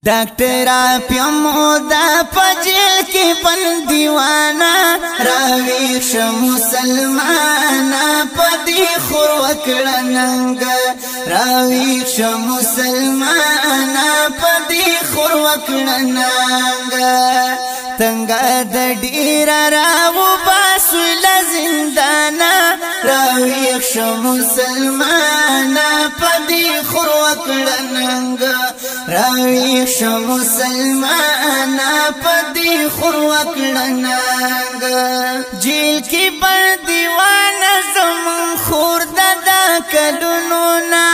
ډاکټر پیمو دا پجل کې بندیوانا راوي ش مسلمانا پدی خور وکړننګ راوي ش مسلمانا پدی خور وکړننګ تنګا د ډیر راو باسل زندانا راوي ش مسلمانا پدی خور وکړننګ راوي ش مسلمانا پدی خور وکړننګ جیل کې بندیوانا زمون خور ددا کډونو نا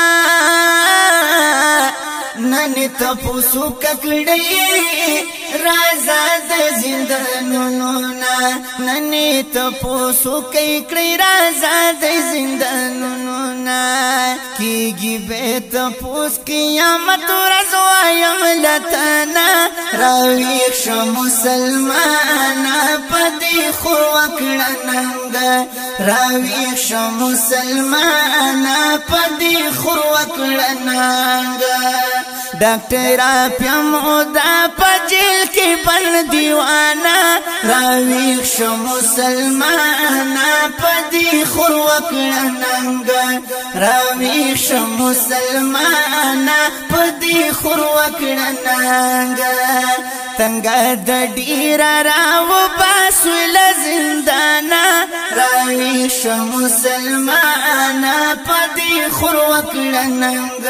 نن تاسو ککړې رازا د زندانونو نا نن تاسو ککړې رازا د زندانونو نا کیږي به تاسو قیامت رضوایم لتانا راوي ش مسلمانا پدی خور وکړننګ راوي ش مسلمانا پدی خور وکړننګ ډاکټر پیمو دا پجل کې بندیوانا راوي ش مسلمانا پدی خور وکړننګ راوي ش مسلمانا پدی خور وکړننګ تنګا د ډیر راو باسل زندانا راوي ش مسلمانا پدی خور وکړننګ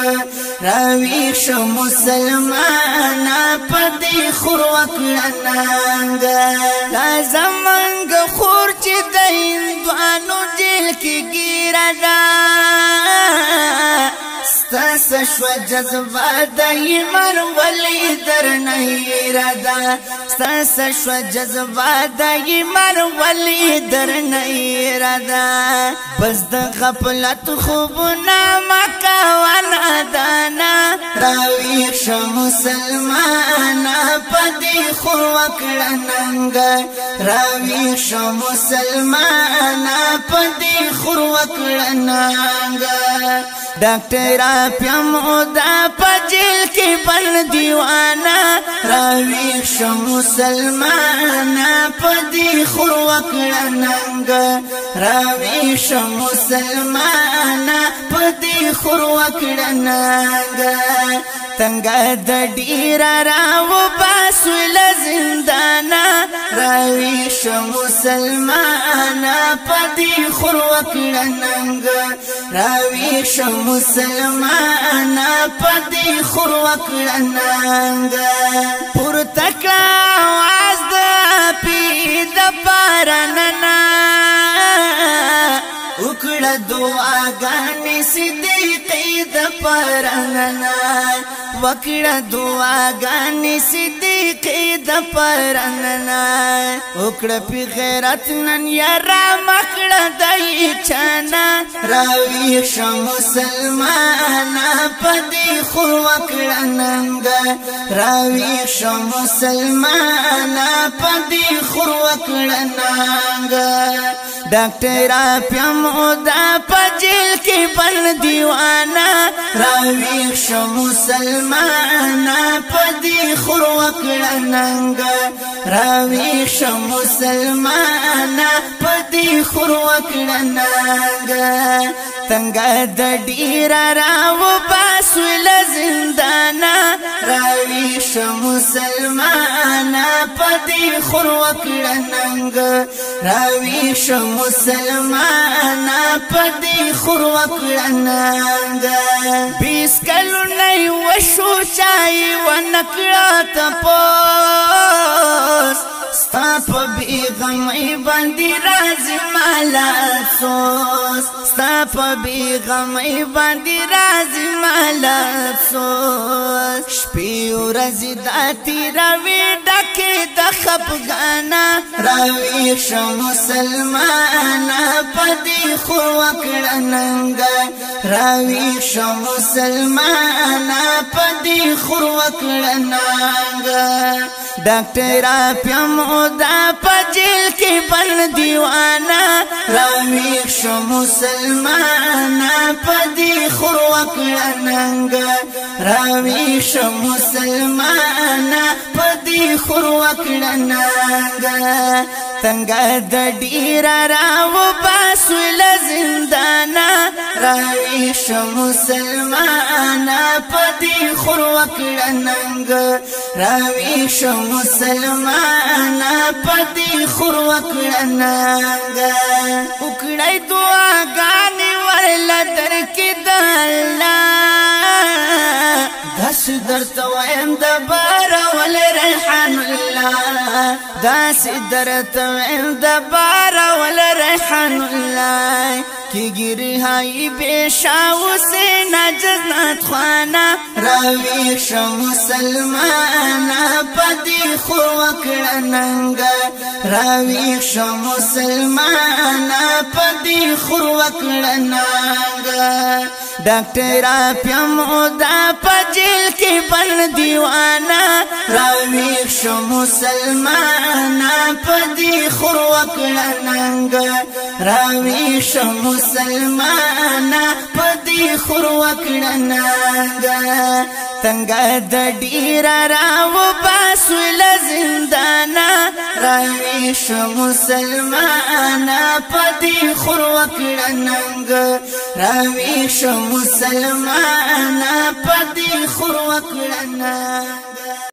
راوي ش مسلمانا پدی خور وکړننګ لازمنګ خور چې د هندوانو جیل کې ګیرا دا ستاس شو جذبه د ایمان ولی در نه اراده ستاس شو جذبه د ایمان ولی در نه اراده بس د غفلت خوبونه مکوانا دانا راوي ش مسلمانا پدی خور وکړننګ راوي ش مسلمانا پدی خور وکړننګ ډاکټر پیمو دا پجل کې بندیوانا راوي ش مسلمانا پدی خور وکړننګ راوي ش مسلمانا پدی خور وکړننګ تنګا د ډیر راو باسل زندانا راوي ش مسلمانا پدی خور وکړننګ راوي ش مسلمانا پدی خور وکړننګ پر تکا واز د پی د پارننا وکړه دعاګانې صدیقې د پرنګنا وکړه دعاګانې صدیقې د پرنګنا وکړه په غیرت نن یارا مکړه دای چانا راوي ش مسلمانا پدی خور وکړننګ راوي ش مسلمانا پدی خور وکړننګ ډاکټر پیمو دا پجل کې بندیوانا راوي ش مسلمانا پدی خور وکړننګ راوي ش مسلمانا پدی خور وکړننګ تنګا د ډیر راو باسل زندانا راوي ش مسلمانا پدی خور وکړننګ راوي ش مسلمانا پدی خور وکړننګ بیس کلو نه وشو چای ونکړه تپوس ستا په بیغمۍ باندې راځي مالا افسوس ستا په بیغمۍ باندې راځي مالا افسوس شپې ورځې دا تېروي ډکې د خفګانا راوي ش مسلمانا پدی خور وکړننګ راوي ش مسلمانا پدی خور وکړننګ ډاکټر پیمو مودا پجل کی بن دیوانا راویخ شو مسلمانا پدی خور وکڑننگا راویخ شو مسلمانا پدی خور وکڑننگا تنگا د ډیر راو باسول زندانا راویخ شو مسلمانا پدی خور وکڑننگا راویخ شو مسلمانا پدی خور وکڑننگا وکړی دعاګانې ورله درکې د الله داسې درته وایم د باره ولې ریحان الله داسې درته وایم د باره ولې ریحان الله کیږي رهایی بېشاو سې نجنت خوانا راویښ شه مسلمانا پدې خو وکړه ننګه راویښ شه مسلمانا پدې خو وکړه ننګه ډاکټر پیمودا پجل کې بن دیوانا راویښ شه مسلمانا پدې خو وکړه ننګه راویښ شه مسلمانا پدی خور وکڑناگا تنگا دا ډیر راو باسول زندانا راویش مسلمانا پدی خور وکڑناگا راویش مسلمانا پدی خور وکڑناگا